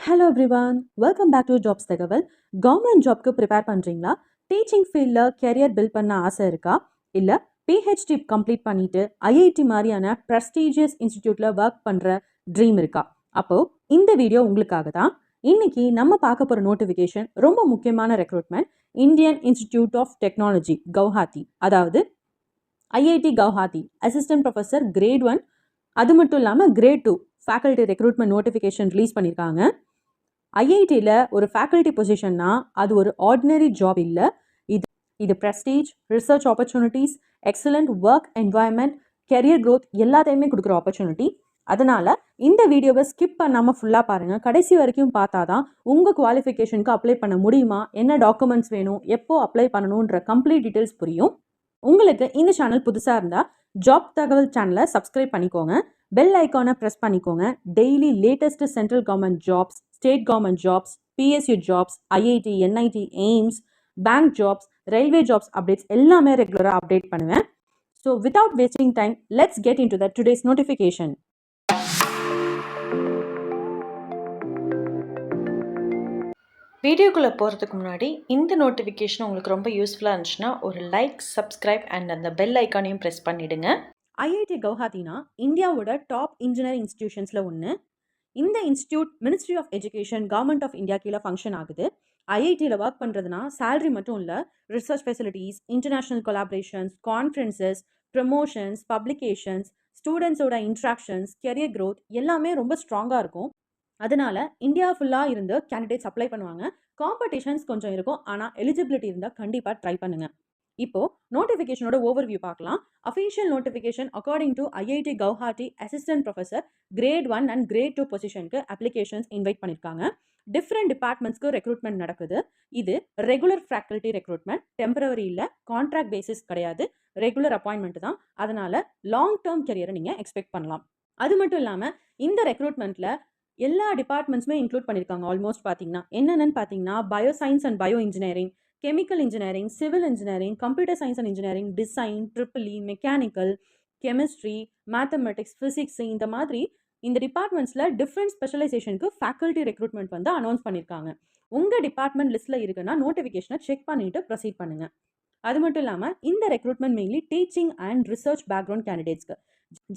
Hello everyone, welcome back to jobs தகவல். Government ஜாப்க்கு prepare பண்ணுறீங்களா? டீச்சிங் ஃபீல்டில் கெரியர் பில்ட் பண்ண ஆசை இருக்கா? இல்லை பிஹெச்டி கம்ப்ளீட் பண்ணிட்டு ஐஐடி மாதிரியான ப்ரெஸ்டீஜியஸ் இன்ஸ்டிடியூட்டில் ஒர்க் பண்ணுற ட்ரீம் இருக்கா? அப்போது இந்த வீடியோ உங்களுக்காக தான். இன்னைக்கு நம்ம பார்க்க போகிற நோட்டிஃபிகேஷன் ரொம்ப முக்கியமான recruitment. Indian institute of technology Guwahati, அதாவது IIT Guwahati assistant professor grade 1, அது மட்டும் இல்லாமல் grade 2 faculty recruitment notification release பண்ணியிருக்காங்க. ஐஐடியில் ஒரு ஃபேக்கல்ட்டி பொசிஷன்னா அது ஒரு ஆர்டினரி ஜாப் இல்லை. இது prestige, research opportunities, excellent work environment, career growth எல்லாத்தையுமே கொடுக்குற ஆப்பர்ச்சுனிட்டி. அதனால் இந்த வீடியோவை ஸ்கிப் பண்ணாமல் ஃபுல்லாக பாருங்கள். கடைசி வரைக்கும் பார்த்தா தான் உங்கள் குவாலிஃபிகேஷனுக்கு அப்ளை பண்ண முடியுமா, என்ன டாக்குமெண்ட்ஸ் வேணும், எப்போ அப்ளை பண்ணணுன்ற கம்ப்ளீட் டீட்டெயில்ஸ் புரியும். உங்களுக்கு இந்த சேனல் புதுசாக இருந்தால் ஜாப் தகவல் சேனலை சப்ஸ்கிரைப் பண்ணிக்கோங்க, பெல் ஐக்கானை ப்ரெஸ் பண்ணிக்கோங்க. Daily latest central government jobs, state government jobs, PSU jobs, IIT, NIT, AIIMS, bank jobs, railway jobs updates எல்லாமே ரெகுலராக அப்டேட் பண்ணுவேன். So without wasting time, let's get in to the today's notification. வீடியோக்குள்ளே போகிறதுக்கு முன்னாடி இந்த notification உங்களுக்கு ரொம்ப யூஸ்ஃபுல்லாக இருந்துச்சுன்னா ஒரு லைக், சப்ஸ்கிரைப் அண்ட் அந்த பெல் ஐக்கானையும் ப்ரெஸ் பண்ணிவிடுங்க. ஐஐடி கவுஹாத்தினா இந்தியாவோட டாப் இன்ஜினியரிங் இன்ஸ்டிடியூஷன்ஸில் ஒன்று. இந்த institute ministry of education, government of India கீழே ஃபங்க்ஷன் ஆகுது. ஐஐடியில் ஒர்க் பண்ணுறதுனா சேலரி மட்டும் இல்லை, research facilities, international collaborations, conferences, promotions, publications, ஸ்டூடெண்ட்ஸோட இன்ட்ராக்ஷன்ஸ், கெரியர் க்ரோத் எல்லாமே ரொம்ப ஸ்ட்ராங்காக இருக்கும். அதனால் இந்தியா ஃபுல்லாக இருந்து கேண்டிடேட்ஸ் அப்ளை பண்ணுவாங்க. காம்படிஷன்ஸ் கொஞ்சம் இருக்கும், ஆனால் எலிஜிபிலிட்டி இருந்தால் கண்டிப்பாக ட்ரை பண்ணுங்கள். இப்போ நோட்டிஃபிகேஷனோட ஓவர்வியூ பார்க்கலாம். Official notification according to IIT Guwahati assistant professor grade 1 and grade 2 பொசிஷனுக்கு அப்ளிகேஷன்ஸ் இன்வைட் பண்ணியிருக்காங்க. டிஃப்ரெண்ட் டிபார்ட்மெண்ட்ஸ்க்கு ரெக்ரூட்மெண்ட் நடக்குது. இது ரெகுலர் ஃபேக்கல்ட்டி ரெக்ரூட்மெண்ட், டெம்பரவரி இல்லை, கான்ட்ராக்ட் பேசிஸ் கிடையாது, ரெகுலர் அப்பாயின்மெண்ட் தான். அதனால லாங் டேர்ம் கெரியரை நீங்கள் எக்ஸ்பெக்ட் பண்ணலாம். அது மட்டும் இல்லாமல் இந்த ரெக்ரூட்மெண்ட்டில் எல்லா டிபார்ட்மெண்ட்ஸுமே இன்க்ளூட் பண்ணியிருக்காங்க. ஆல்மோஸ்ட் பார்த்தீங்கன்னா என்னென்னு பார்த்தீங்கன்னா bio science and bio engineering, chemical engineering, civil engineering, computer science and engineering, design, triple E, mechanical, chemistry, mathematics, physics, இந்த மாதிரி இந்த டிபார்ட்மெண்ட்ஸில் டிஃப்ரெண்ட் ஸ்பெஷலைசேஷனுக்கு ஃபேக்கல்ட்டி ரெக்ரூட்மெண்ட் வந்து அனௌன்ஸ் பண்ணியிருக்காங்க. உங்கள் டிபார்ட்மெண்ட் லிஸ்ட்டில் இருக்குன்னா நோட்டிஃபிகேஷனை செக் பண்ணிவிட்டு ப்ரொசீட் பண்ணுங்கள். அது மட்டும் இல்லாமல் இந்த recruitment mainly teaching and research background கேண்டிடேட்ஸ்க்கு.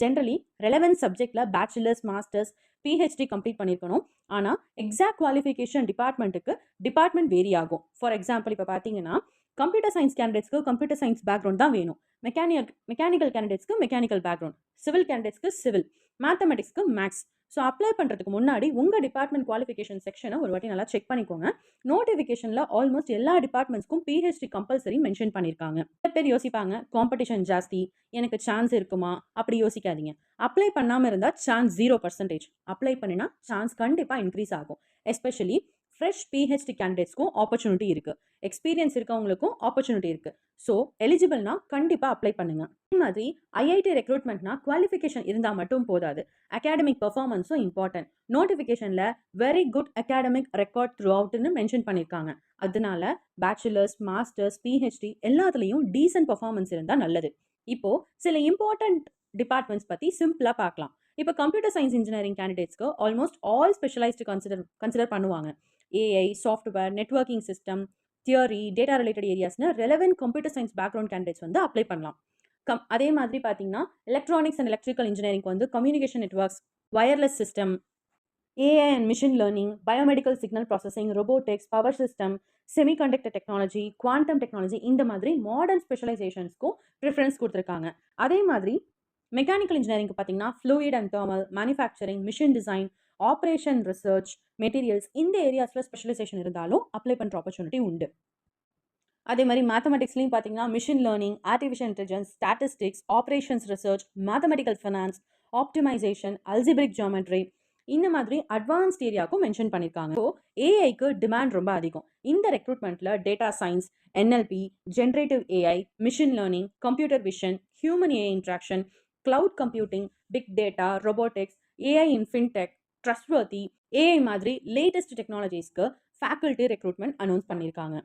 ஜென்ரலி ரெலவென்ட் சப்ஜெக்டில் பேச்சுலர்ஸ், மாஸ்டர்ஸ், பிஹெச்டி கம்ப்ளீட் பண்ணியிருக்கணும். ஆனால் எக்ஸாக்ட் குவாலிஃபிகேஷன் டிபார்ட்மெண்ட் வேரி ஆகும். ஃபார் எக்ஸாம்பிள் இப்போ பார்த்தீங்கன்னா கம்ப்யூட்டர் சயின்ஸ் கேண்டிடேட்ஸ்க்கு கம்ப்யூட்டர் சயின்ஸ் பேக்ரவுண்ட் தான் வேணும், மெக்கானிக்கல் கேண்டிடேட்ஸ்க்கு மெக்கானிக்கல் பேக்ரவுண்ட், சிவில் கேண்டிடேட்ஸ்க்கு சிவில், மேத்தமெட்டிக்ஸ்க்கு மேக்ஸ். ஸோ அப்ளை பண்ணுறதுக்கு முன்னாடி உங்கள் டிபார்ட்மெண்ட் குவாலிஃபிகேஷன் செக்ஷனை ஒரு வாட்டி நல்லா செக் பண்ணிக்கோங்க. நோட்டிஃபிகேஷனில் ஆல்மோஸ்ட் எல்லா டிபார்ட்மெண்ட்ஸ்க்கும் பிஹெச்டி கம்பல்சரி மென்ஷன் பண்ணியிருக்காங்க. சில பேர் யோசிப்பாங்க காம்படிஷன் ஜாஸ்தி, எனக்கு சான்ஸ் இருக்குமா, அப்படி யோசிக்காதீங்க. அப்ளை பண்ணாமல் இருந்தால் சான்ஸ் 0%. அப்ளை பண்ணினா சான்ஸ் கண்டிப்பாக இன்க்ரீஸ் ஆகும். எஸ்பெஷலி ஃப்ரெஷ் பிஹெச்டி கேண்டிடேட்ஸ்க்கும் ஆப்பர்ச்சுனிட்டி இருக்குது, எக்ஸ்பீரியன்ஸ் இருக்கவங்களுக்கும் ஆப்பர்ச்சுனிட்டி இருக்குது. ஸோ எலிஜிபிள்னா கண்டிப்பாக அப்ளை பண்ணுங்கள். அதே மாதிரி ஐஐடி ரெக்ரூட்மெண்ட்னா குவாலிஃபிகேஷன் இருந்தால் மட்டும் போதாது, அகாடமிக் பெர்ஃபார்மன்ஸும் இம்பார்ட்டன்ட். நோட்டிஃபிகேஷனில் very good academic record through அவுட்னு மென்ஷன் பண்ணியிருக்காங்க. அதனால பேச்சுலர்ஸ், மாஸ்டர்ஸ், பிஹெச்டி எல்லாத்துலேயும் டீசென்ட் பெர்ஃபார்மன்ஸ் இருந்தால் நல்லது. இப்போது சில இம்பார்ட்டன்ட் டிபார்ட்மெண்ட்ஸ் பற்றி சிம்பிளாக பார்க்கலாம். இப்போ கம்ப்யூட்டர் சயின்ஸ் இன்ஜினியரிங் கேண்டிடேட்ஸ்க்கு ஆல்மோஸ்ட் ஆல் ஸ்பெஷலைஸ்டு கன்சிடர் பண்ணுவாங்க. AI, software, networking system, theory, data related ஏரியாஸ்னு relevant computer science background candidates வந்து அப்ளை பண்ணலாம். அதே மாதிரி பார்த்தீங்கன்னா எலக்ட்ரானிக்ஸ் அண்ட் எலக்ட்ரிக்கல் இன்ஜினியரிங் வந்து communication networks, wireless system, AI and machine learning, biomedical signal processing, robotics, power system, semiconductor technology, quantum technology, இந்த மாதிரி modern ஸ்பெஷலைசேஷன்ஸ்க்கும் ப்ரிஃபரன்ஸ் கொடுத்துருக்காங்க. அதே மாதிரி மெக்கானிக்கல் இன்ஜினியரிங் பார்த்தீங்கன்னா fluid and thermal, manufacturing, machine design, operation research, materials, இந்த ஏரியாஸில் specialisation இருந்தாலும் அப்ளை பண்ணுற ஆப்பர்ச்சுனிட்டி உண்டு. அதே மாதிரி மேத்தமெட்டிக்ஸ்லையும் பார்த்தீங்கன்னா machine learning, artificial intelligence, statistics, operations research, mathematical finance, optimisation, algebraic geometry, இந்த மாதிரி அட்வான்ஸ்ட் ஏரியாவுக்கும் மென்ஷன் பண்ணியிருக்காங்க. ஸோ ஏஐக்கு டிமாண்ட் ரொம்ப அதிகம். இந்த ரெக்ரூட்மெண்ட்டில் data science, NLP, generative AI, machine learning, computer vision, human AI interaction, cloud computing, big data, robotics, AI in fintech, trustworthy, AI மாதிரி லேட்டஸ்ட் டெக்னாலஜிஸ்க்கு ஃபேக்கல்ட்டி ரெக்ரூட்மெண்ட் அனௌன்ஸ் பண்ணியிருக்காங்க.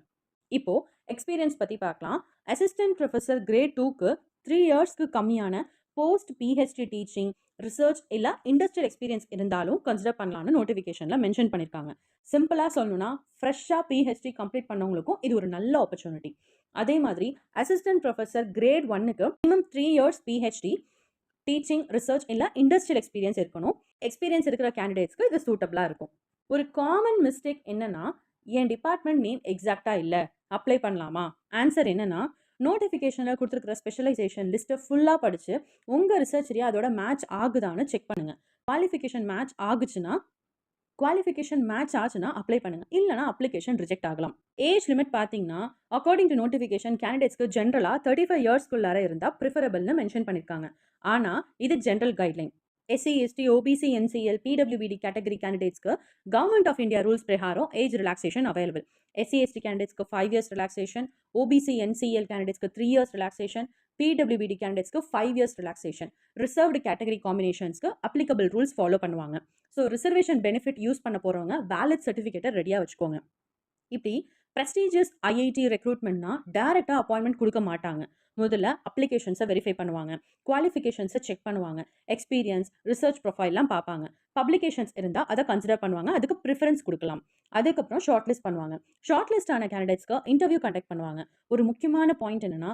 இப்போது எக்ஸ்பீரியன்ஸ் பற்றி பார்க்கலாம். அசிஸ்டன்ட் ப்ரொஃபஸர் கிரேட் 2க்கு 3 இயர்ஸ்க்கு கம்மியான போஸ்ட் பிஹெச்டி டீச்சிங், ரிசர்ச் இல்லை இண்டஸ்ட்ரியல் எக்ஸ்பீரியன்ஸ் இருந்தாலும் கன்சிடர் பண்ணலான்னு நோட்டிஃபிகேஷனில் மென்ஷன் பண்ணியிருக்காங்க. சிம்பிளாக சொல்லணும்னா ஃப்ரெஷ்ஷாக பிஹெச்டி கம்ப்ளீட் பண்ணவங்களுக்கும் இது ஒரு நல்ல ஆப்பர்ச்சுனிட்டி. அதே மாதிரி அசிஸ்டன்ட் ப்ரொஃபஸர் கிரேட் 1க்கு minimum 3 years PhD teaching, research இல்லை இண்டஸ்ட்ரியல் எக்ஸ்பீரியன்ஸ் இருக்கணும். எக்ஸ்பீரியன்ஸ் இருக்கிற கேண்டிடேட்ஸ்க்கு இது சூட்டபிளாக இருக்கும். ஒரு காமன் மிஸ்டேக் என்னன்னா, என் டிபார்ட்மெண்ட் நேம் எக்ஸாக்டாக இல்லை, அப்ளை பண்ணலாமா? ஆன்சர் என்னன்னா, நோட்டிஃபிகேஷனில் கொடுத்துருக்கிற ஸ்பெஷலைசேஷன் லிஸ்ட்டை ஃபுல்லாக படித்து உங்கள் ரிசர்ச் ஏரியா அதோட மேட்ச் ஆகுதான்னு செக் பண்ணுங்கள். குவாலிஃபிகேஷன் மேட்ச் ஆச்சுன்னா அப்ளை பண்ணுங்கள், இல்லைனா அப்ளிகேஷன் ரிஜெக்ட் ஆகலாம். ஏஜ் லிமிட் பார்த்தீங்கன்னா அக்கார்டிங் டு நோட்டிஃபிகேஷன் கேண்டிடேட்ஸ்க்கு ஜென்ரலாக 35 yearsக்குள்ளார இருந்தால் ப்ரிஃபரபிள்னு மென்ஷன் பண்ணியிருக்காங்க. ஆனால் இது general guideline. SC, ST, OBC, NCL, PWBD category கேண்டிடேட்ஸ்க்கு கவர்மெண்ட் ஆஃப் இந்தியா ரூல்ஸ் பிரகாரம் age relaxation available. SC, ST கேண்டிடேட்ஸ்க்கு 5 years ரிலாக்ஸேஷன், OBC, NCL கேண்டிடேட்ஸ்க்கு 3 years ரிலாக்ஸேஷன், PWBD கேண்டிடேட்ஸ்க்கு 5 years ரிலாக்ஸேஷன். ரிசர்வ்டு கேட்டகரி காம்பினேஷன்ஸ்க்கு அப்ளிகபிள் ரூல்ஸ் ஃபாலோ பண்ணுவாங்க. So reservation benefit use பண்ண போகிறவங்க valid சர்டிஃபிகேட்டை ரெடியாக வச்சுக்கோங்க. இப்படி ப்ரெஸ்டீஜியஸ் IIT ரெக்ரூட்மெண்ட்னா டேரெக்டாக அப்பாயின்மெண்ட் கொடுக்க மாட்டாங்க. முதல்ல அப்ளிகேஷன்ஸை வெரிஃபை பண்ணுவாங்க, குவாலிஃபிகேஷன்ஸை செக் பண்ணுவாங்க, எக்ஸ்பீரியன்ஸ், ரிசர்ச் ப்ரொஃபைல்லாம் பார்ப்பாங்க. பப்ளிகேஷன்ஸ் இருந்தால் அதை கன்சிடர் பண்ணுவாங்க, அதுக்கு ப்ரிஃபரன்ஸ் கொடுக்கலாம். அதுக்கப்புறம் ஷார்ட் லிஸ்ட் பண்ணுவாங்க. ஷார்ட் லிஸ்ட் ஆன கேண்டிடேட்ஸ்க்கு இன்டர்வியூ கண்டக்ட் பண்ணுவாங்க. ஒரு முக்கியமான பாயிண்ட் என்னன்னா,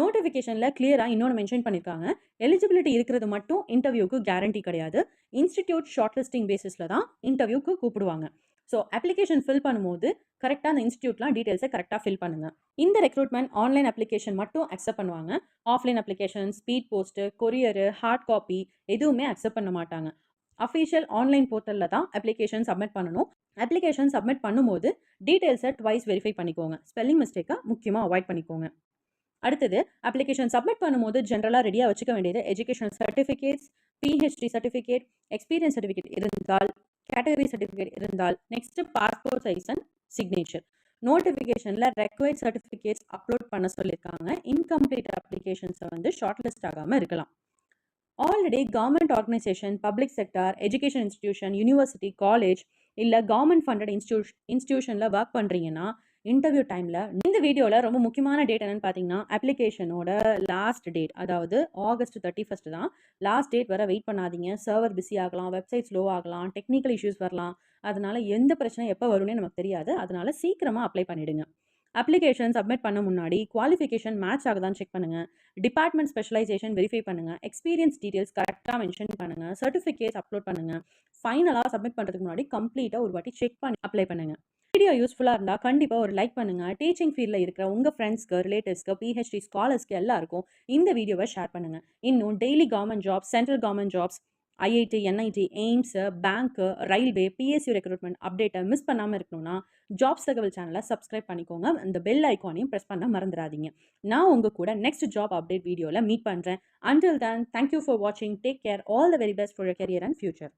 நோட்டிஃபிகேஷனில் கிளியராக இன்னொன்று மென்ஷன் பண்ணியிருக்காங்க, எலிஜிபிலிட்டி இருக்கிறது மட்டும் இன்டர்வியூக்கு கேரண்டி கிடையாது. இன்ஸ்டிடியூட் ஷார்ட் லிஸ்டிங் பேசிஸில் தான் இன்டர்வியூக்கு கூப்பிடுவாங்க. ஸோ அப்ளிகேஷன் ஃபில் பண்ணும்போது கரெக்டாக அந்த இன்ஸ்டியூட்லாம் டீட்டெயில்ஸை கரெக்டாக ஃபில் பண்ணுங்கள். இந்த ரெக்ரூட்மெண்ட் ஆன்லைன் அப்ளிகேஷன் மட்டும் அக்செப்ட் பண்ணுவாங்க. Offline application, speed post, courier, hard copy எதுவுமே அக்செப்ட் பண்ண மாட்டாங்க. அஃபிஷியல் ஆன்லைன் போர்ட்டலில் தான் அப்ளிகேஷன் சப்மிட் பண்ணணும். அப்ளிகேஷன் சப்மிட் பண்ணும்போது டீட்டெயில்ஸை ட்வைஸ் வெரிஃபை பண்ணிக்கோங்க. ஸ்பெல்லிங் மிஸ்டேக்கை முக்கியமாக அவாய்ட் பண்ணிக்கோங்க. அடுத்தது, அப்ளிகேஷன் சப்மிட் பண்ணும்போது ஜென்ரலாக ரெடியாக வச்சுக்க வேண்டியது educational certificates, PhD certificate, experience certificate இருந்தால், கேட்டகரி சர்டிஃபிகேட் இருந்தால், next passport size and signature. நோட்டிஃபிகேஷனில் ரெக்வயர்ட் சர்டிஃபிகேட்ஸ் அப்லோட் பண்ண சொல்லியிருக்காங்க. இன்கம்ப்ளீட் அப்ளிகேஷன்ஸை ஷார்ட் லிஸ்ட் ஆகாமல் இருக்கலாம். Already government organisation, public sector, education institution, university, college இல்லை கவர்மெண்ட் ஃபண்டட் இன்ஸ்டிடியூஷனில் ஒர்க் பண்ணுறீங்கன்னா interview டைமில் இந்த வீடியோவில் ரொம்ப முக்கியமான டேட் என்னென்னு பார்த்தீங்கன்னா, அப்ளிகேஷனோட லாஸ்ட் டேட், அதாவது August 31 தான் லாஸ்ட் டேட் வர வெயிட் பண்ணாதீங்க. சர்வர் பிஸி ஆகலாம், வெப்சைட் ஸ்லோ ஆகலாம், டெக்னிக்கல் இஷ்யூஸ் வரலாம். அதனால எந்த பிரச்சனை எப்போ வரும்னே நமக்கு தெரியாது. அதனால சீக்கிரமாக அப்ளை பண்ணிவிடுங்க. அப்ளிகேஷன் சப்மிட் பண்ண முன்னாடி குவாலிஃபிகேஷன் மேட்ச் ஆகுதான்னு செக் பண்ணுங்கள், டிபார்ட்மெண்ட் ஸ்பெஷலைசேஷன் வெரிஃபை பண்ணுங்கள், எக்ஸ்பீரியன்ஸ் டீட்டெயில்ஸ் கரெக்டாக மென்ஷன் பண்ணுங்கள், சர்டிஃபிகேட்ஸ் அப்லோட் பண்ணுங்கள். ஃபைனலாக சப்மிட் பண்ணுறதுக்கு முன்னாடி கம்ப்ளீட்டாக ஒரு வாட்டி செக் பண்ணி அப்ளை பண்ணுங்கள். வீடியோ யூஸ்ஃபுல்லாக இருந்தால் கண்டிப்பாக ஒரு லைக் பண்ணுங்கள். டீச்சிங் ஃபீல்டில் இருக்கிற உங்கள் ஃப்ரெண்ட்ஸ்க்கு, ரிலேட்டிவ்ஸ்க்கு, PhD ஸ்காலர்ஸ்க்கு எல்லாருக்கும் இந்த வீடியோவை ஷேர் பண்ணுங்கள். இன்னும் daily government jobs, central government jobs, IIT, NIT, AIIMS, bank, railway, PSU recruitment அப்டேட்டை மிஸ் பண்ணாமல் இருக்கணும்னா ஜாப்ஸ் தகவல் சேனலை சப்ஸ்கிரைப் பண்ணிக்கோங்க. அந்த பெல் ஐக்கானையும் ப்ரெஸ் பண்ண மறந்துடாதீங்க. நான் உங்கள் கூட நெக்ஸ்ட் ஜாப் அப்டேட் வீடியோவில் மீட் பண்ணுறேன். Until then, thank you for watching. Take care. All the very best for your career and future.